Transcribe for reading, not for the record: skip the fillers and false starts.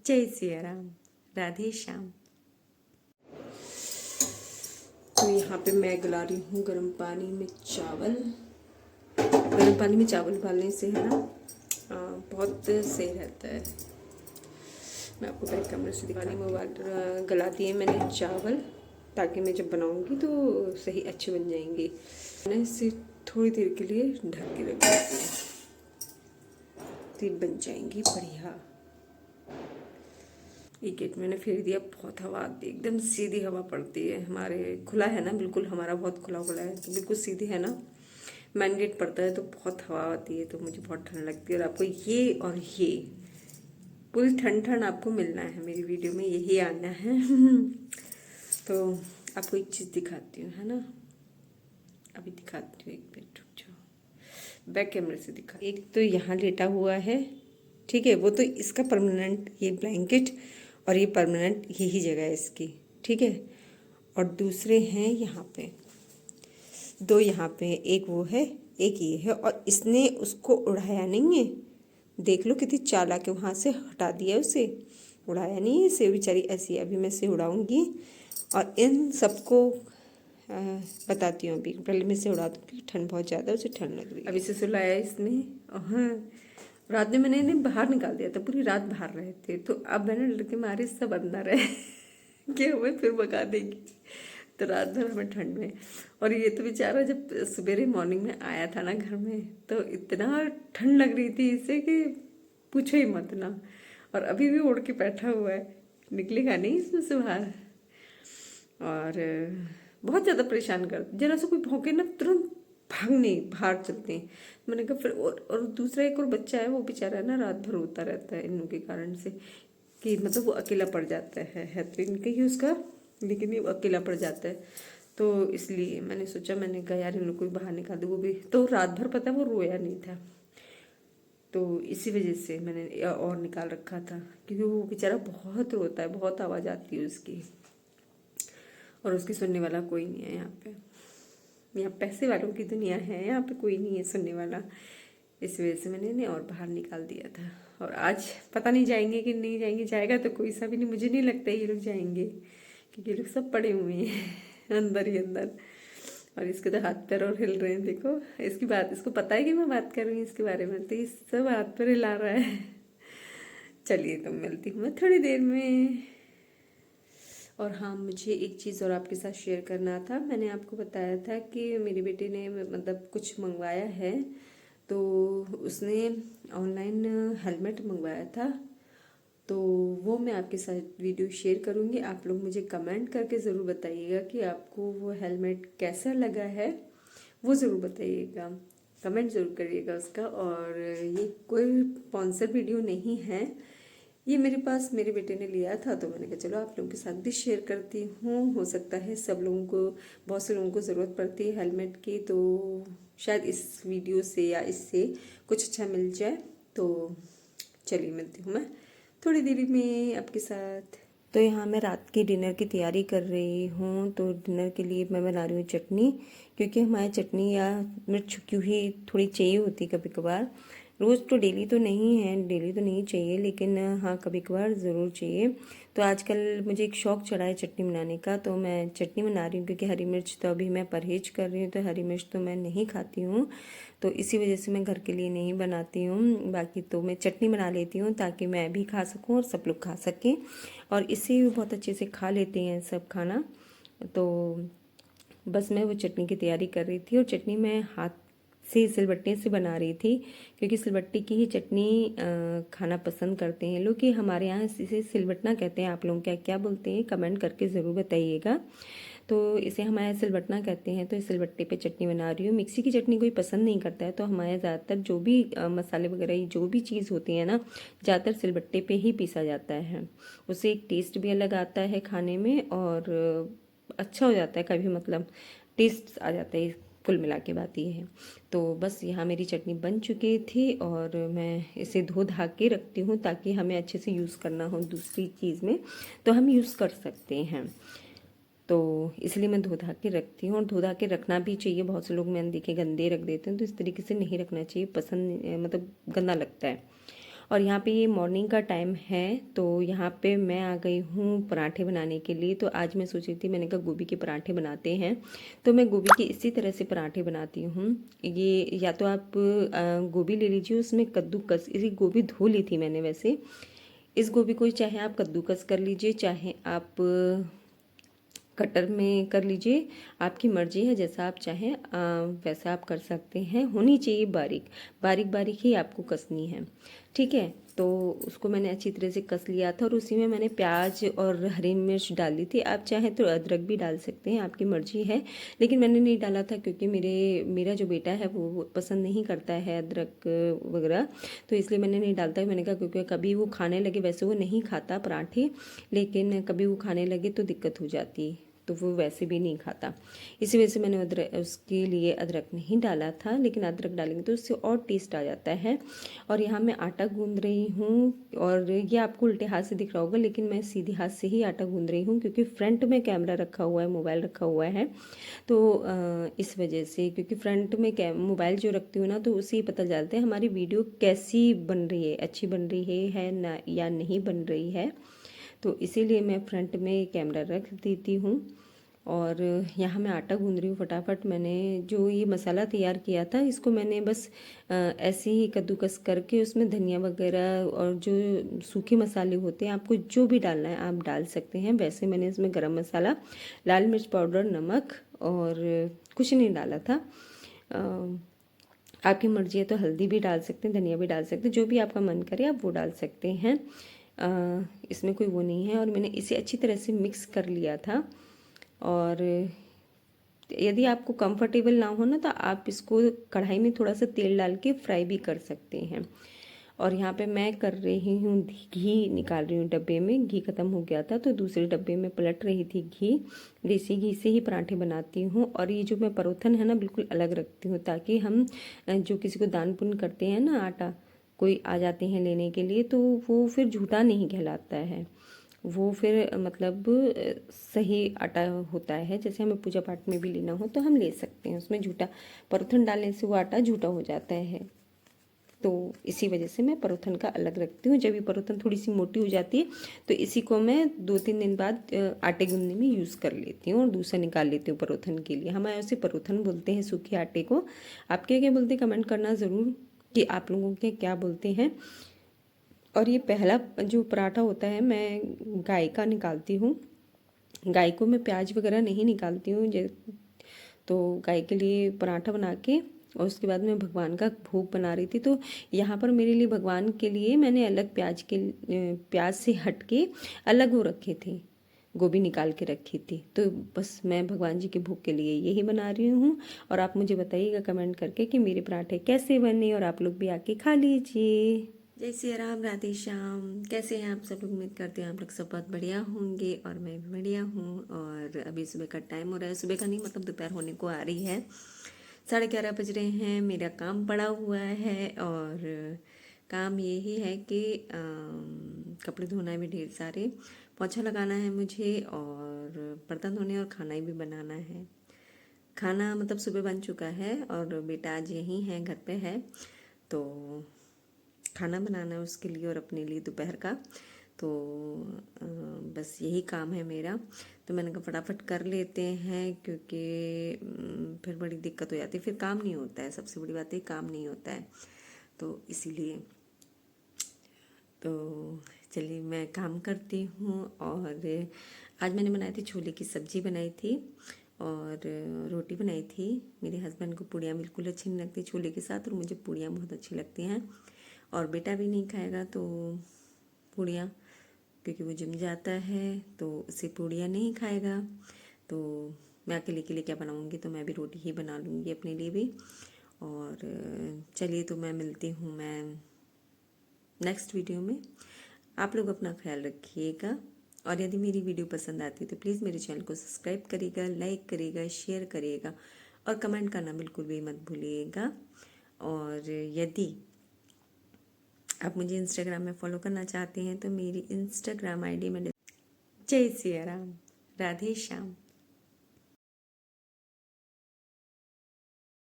जय सिया राम, राधे श्याम। तो यहाँ पे मैं गला रही हूँ गर्म पानी में चावल। गर्म पानी में चावल उबालने से है ना बहुत सही रहता है। मैं आपको बैक कैमरे से पानी में गला दिए मैंने चावल, ताकि मैं जब बनाऊंगी तो सही अच्छे बन जाएंगे। मैंने इसे थोड़ी देर के लिए ढक के रख देती हूँ, तो बन जाएंगी बढ़िया। ये गेट मैंने फेर दिया, बहुत हवा आती है, एकदम सीधी हवा पड़ती है। हमारे खुला है ना, बिल्कुल हमारा बहुत खुला खुला है, तो बिल्कुल सीधी है ना। मेन गेट पड़ता है तो बहुत हवा आती है, तो मुझे बहुत ठंड लगती है। और आपको ये और ये पूरी ठंड ठंड आपको मिलना है मेरी वीडियो में, यही आना है। तो आपको एक चीज़ दिखाती हूँ, है ना, अभी दिखाती हूँ, एक मिनट रुक जाओ, बैक कैमरे से दिखा। एक तो यहाँ लेटा हुआ है, ठीक है, वो तो इसका परमानेंट ये ब्लैंकेट और ये परमानेंट यही जगह है इसकी, ठीक है। और दूसरे हैं यहाँ पे दो, यहाँ पे एक वो है एक ये है, और इसने उसको उड़ाया नहीं है। देख लो कितनी चालाक है, वहाँ से हटा दिया उसे, उड़ाया नहीं है इसे, बेचारी ऐसी है। अभी मैं इसे उड़ाऊँगी और इन सबको बताती हूँ। अभी पहले मैं इसे उड़ा दूँ क्योंकि ठंड बहुत ज़्यादा है, उसे ठंड लग रही है। अभी से सुलाया इसने, हाँ रात में मैंने इन्हें बाहर निकाल दिया था, पूरी रात बाहर रहे थे, तो अब मैंने लड़के मारे सब अंदर है कि हमें फिर भगा देगी, तो रात भर हमें ठंड में। और ये तो बेचारा जब सवेरे मॉर्निंग में आया था ना घर में, तो इतना ठंड लग रही थी इसे कि पूछो ही मत ना। और अभी भी उड़ के बैठा हुआ है, निकलेगा नहीं इसमें से बाहर। और बहुत ज़्यादा परेशान कर, जरा सा कोई भौंके ना तुरंत भागने बाहर चलते हैं। मैंने कहा फिर, और दूसरा एक और बच्चा है, वो बेचारा ना रात भर रोता रहता है इन के कारण से, कि मतलब वो अकेला पड़ जाता है तो इनका ही उसका, लेकिन ये अकेला पड़ जाता है। तो इसलिए मैंने सोचा, मैंने कहा यार इन लोग को बाहर निकाल दो। वो भी तो रात भर पता वो रोया नहीं था, तो इसी वजह से मैंने और निकाल रखा था, क्योंकि वो बेचारा बहुत रोता है, बहुत आवाज़ आती है उसकी, और उसकी सुनने वाला कोई नहीं है यहाँ पे। यहाँ पैसे वालों की दुनिया है, यहाँ पे कोई नहीं है सुनने वाला। इस वजह से मैंने इन्हें और बाहर निकाल दिया था। और आज पता नहीं जाएंगे कि नहीं जाएंगे, जाएगा तो कोई सा भी नहीं, मुझे नहीं लगता ये लोग जाएंगे, क्योंकि ये लोग सब पड़े हुए हैं अंदर ही अंदर। और इसके तो हाथ पैर और हिल रहे हैं, देखो इसकी बात, इसको पता है कि मैं बात कर रही हूँ इसके बारे में, तो ये सब हाथ पैर हिला रहा है। चलिए तो मिलती हूँ मैं थोड़ी देर में। और हाँ, मुझे एक चीज़ और आपके साथ शेयर करना था। मैंने आपको बताया था कि मेरी बेटी ने मतलब कुछ मंगवाया है, तो उसने ऑनलाइन हेलमेट मंगवाया था, तो वो मैं आपके साथ वीडियो शेयर करूँगी। आप लोग मुझे कमेंट करके ज़रूर बताइएगा कि आपको वो हेलमेट कैसा लगा है, वो ज़रूर बताइएगा, कमेंट ज़रूर करिएगा उसका। और ये कोई स्पॉन्सर वीडियो नहीं है, ये मेरे पास मेरे बेटे ने लिया था, तो मैंने कहा चलो आप लोगों के साथ भी शेयर करती हूँ। हो सकता है सब लोगों को, बहुत से लोगों को ज़रूरत पड़ती है हेलमेट की, तो शायद इस वीडियो से या इससे कुछ अच्छा मिल जाए। तो चलिए मिलती हूँ मैं थोड़ी देरी में आपके साथ। तो यहाँ मैं रात की डिनर की तैयारी कर रही हूँ। तो डिनर के लिए मैं बना रही हूँ चटनी, क्योंकि हमारे चटनी या मिर्च क्यों ही थोड़ी चाहिए होती कभी कभार। रोज़ तो डेली तो नहीं है, डेली तो नहीं चाहिए, लेकिन हाँ कभी कभार ज़रूर चाहिए। तो आजकल मुझे एक शौक़ चढ़ा है चटनी बनाने का, तो मैं चटनी बना रही हूँ, क्योंकि हरी मिर्च तो अभी मैं परहेज कर रही हूँ, तो हरी मिर्च तो मैं नहीं खाती हूँ, तो इसी वजह से मैं घर के लिए नहीं बनाती हूँ। बाकी तो मैं चटनी बना लेती हूँ ताकि मैं भी खा सकूँ और सब लोग खा सकें, और इसे भी बहुत अच्छे से खा लेते हैं सब खाना। तो बस मैं वो चटनी की तैयारी कर रही थी, और चटनी मैं हाथ से सिलबट्टे से बना रही थी, क्योंकि सिलबट्टे की ही चटनी खाना पसंद करते हैं लोग। कि हमारे यहाँ इसे सिलबट्टा कहते हैं, आप लोग क्या क्या बोलते हैं कमेंट करके ज़रूर बताइएगा। तो इसे हमारे यहाँ सिलबट्टा कहते हैं। तो इस सिलबट्टे पे चटनी बना रही हूँ। मिक्सी की चटनी कोई पसंद नहीं करता है, तो हमारे ज़्यादातर जो भी मसाले वगैरह जो भी चीज़ होती है ना, ज़्यादातर सिलबट्टे पे ही पीसा जाता है। उससे एक टेस्ट भी अलग आता है खाने में, और अच्छा हो जाता है, कभी मतलब टेस्ट आ जाता है। कुल मिला के बात ये है। तो बस यहाँ मेरी चटनी बन चुकी थी, और मैं इसे धो धा के रखती हूँ, ताकि हमें अच्छे से यूज़ करना हो दूसरी चीज़ में तो हम यूज़ कर सकते हैं। तो इसलिए मैं धो धा के रखती हूँ, और धो धा के रखना भी चाहिए। बहुत से लोग मैंने देखे गंदे रख देते हैं, तो इस तरीके से नहीं रखना चाहिए, पसंद मतलब गंदा लगता है। और यहाँ पे ये मॉर्निंग का टाइम है, तो यहाँ पे मैं आ गई हूँ पराठे बनाने के लिए। तो आज मैं सोच रही थी, मैंने कहा गोभी के पराठे बनाते हैं, तो मैं गोभी के इसी तरह से पराठे बनाती हूँ। ये या तो आप गोभी ले लीजिए, उसमें कद्दूकस, इसी गोभी धो ली थी मैंने वैसे। इस गोभी को चाहे आप कद्दूकस कर लीजिए, चाहे आप कटर में कर लीजिए, आपकी मर्जी है, जैसा आप चाहें वैसा आप कर सकते हैं। होनी चाहिए बारीक बारीक बारीक ही आपको कसनी है, ठीक है। तो उसको मैंने अच्छी तरह से कस लिया था और उसी में मैंने प्याज और हरी मिर्च डाली थी। आप चाहें तो अदरक भी डाल सकते हैं, आपकी मर्जी है, लेकिन मैंने नहीं डाला था क्योंकि मेरा जो बेटा है वो पसंद नहीं करता है अदरक वगैरह, तो इसलिए मैंने नहीं डालता। मैंने कहा क्योंकि कभी वो खाने लगे, वैसे वो नहीं खाता पराठे, लेकिन कभी वो खाने लगे तो दिक्कत हो जाती, तो वो वैसे भी नहीं खाता। इसी वजह से मैंने अदरक, उसके लिए अदरक नहीं डाला था, लेकिन अदरक डालेंगे तो उससे और टेस्ट आ जाता है। और यहाँ मैं आटा गूंद रही हूँ, और ये आपको उल्टे हाथ से दिख रहा होगा, लेकिन मैं सीधे हाथ से ही आटा गूंद रही हूँ क्योंकि फ्रंट में कैमरा रखा हुआ है, मोबाइल रखा हुआ है, तो इस वजह से, क्योंकि फ्रंट में मोबाइल जो रखती हूँ ना, तो उससे ही पता चलता है हमारी वीडियो कैसी बन रही है, अच्छी बन रही है ना या नहीं बन रही है। तो इसीलिए मैं फ्रंट में कैमरा रख देती हूँ। और यहाँ मैं आटा गूंद रही हूँ फटाफट। मैंने जो ये मसाला तैयार किया था, इसको मैंने बस ऐसे ही कद्दूकस करके उसमें धनिया वगैरह और जो सूखे मसाले होते हैं, आपको जो भी डालना है आप डाल सकते हैं। वैसे मैंने इसमें गरम मसाला, लाल मिर्च पाउडर, नमक और कुछ नहीं डाला था। आपकी मर्जी है तो हल्दी भी डाल सकते हैं, धनिया भी डाल सकते हैं, जो भी आपका मन करे आप वो डाल सकते हैं। इसमें कोई वो नहीं है। और मैंने इसे अच्छी तरह से मिक्स कर लिया था। और यदि आपको कंफर्टेबल ना हो ना, तो आप इसको कढ़ाई में थोड़ा सा तेल डाल के फ्राई भी कर सकते हैं। और यहाँ पे मैं कर रही हूँ घी निकाल रही हूँ डब्बे में, घी ख़त्म हो गया था तो दूसरे डब्बे में पलट रही थी घी। देसी घी से ही पराठे बनाती हूँ। और ये जो मैं परोथन है ना, बिल्कुल अलग रखती हूँ, ताकि हम जो किसी को दान पुण्य करते हैं ना, आटा कोई आ जाते हैं लेने के लिए, तो वो फिर झूठा नहीं कहलाता है, वो फिर मतलब सही आटा होता है। जैसे हमें पूजा पाठ में भी लेना हो तो हम ले सकते हैं, उसमें झूठा परोथन डालने से वो आटा झूठा हो जाता है। तो इसी वजह से मैं परोथन का अलग रखती हूँ। जब ये परोथन थोड़ी सी मोटी हो जाती है तो इसी को मैं 2-3 दिन बाद आटे गूंदने में यूज़ कर लेती हूँ और दूसरा निकाल लेती हूँ परोथन के लिए। हमारे उसे परोथन बोलते हैं सूखे आटे को। आप क्या क्या बोलते हैं कमेंट करना ज़रूर कि आप लोगों के क्या बोलते हैं। और ये पहला जो पराठा होता है, मैं गाय का निकालती हूँ। गाय को मैं प्याज वगैरह नहीं निकालती हूँ। तो गाय के लिए पराठा बना के और उसके बाद मैं भगवान का भोग बना रही थी। तो यहाँ पर मेरे लिए भगवान के लिए मैंने अलग प्याज से हट के अलग वो रखे थे, गोभी निकाल के रखी थी। तो बस मैं भगवान जी के भोग के लिए यही बना रही हूँ। और आप मुझे बताइएगा कमेंट करके कि मेरे पराठे कैसे बने, और आप लोग भी आके खा लीजिए। जय श्री राम, राधे श्याम। कैसे हैं आप सब लोग? उम्मीद करते हैं आप लोग सब बहुत बढ़िया होंगे और मैं भी बढ़िया हूँ। और अभी सुबह का टाइम हो रहा है, सुबह का नहीं मतलब दोपहर होने को आ रही है, 11:30 बज रहे हैं। मेरा काम पड़ा हुआ है और काम यही है कि कपड़े धोना है भी ढेर सारे, पोछा लगाना है मुझे, और बर्तन धोने और खाना भी बनाना है। खाना मतलब सुबह बन चुका है और बेटा आज यहीं है, घर पे है, तो खाना बनाना है उसके लिए और अपने लिए दोपहर का। तो बस यही काम है मेरा। तो मैंने कहा फटाफट कर लेते हैं, क्योंकि फिर बड़ी दिक्कत हो जाती है, फिर काम नहीं होता है। सबसे बड़ी बात है काम नहीं होता है, तो इसीलिए तो चलिए मैं काम करती हूँ। और आज मैंने बनाई थी, छोले की सब्ज़ी बनाई थी और रोटी बनाई थी। मेरे हस्बैंड को पूड़ियाँ बिल्कुल अच्छी नहीं लगती छोले के साथ, और मुझे पूड़ियाँ बहुत अच्छी लगती हैं। और बेटा भी नहीं खाएगा तो पूड़ियाँ, क्योंकि वो जिम जाता है तो उसे पूड़ियाँ नहीं खाएगा। तो मैं अकेले के लिए क्या बनाऊँगी, तो मैं भी रोटी ही बना लूँगी अपने लिए भी। और चलिए, तो मैं मिलती हूँ मैं नेक्स्ट वीडियो में। आप लोग अपना ख्याल रखिएगा, और यदि मेरी वीडियो पसंद आती है तो प्लीज़ मेरे चैनल को सब्सक्राइब करिएगा, लाइक करिएगा, शेयर करिएगा और कमेंट करना बिल्कुल भी मत भूलिएगा। और यदि आप मुझे इंस्टाग्राम में फॉलो करना चाहते हैं तो मेरी इंस्टाग्राम आईडी में जय सिया राम, राधे श्याम।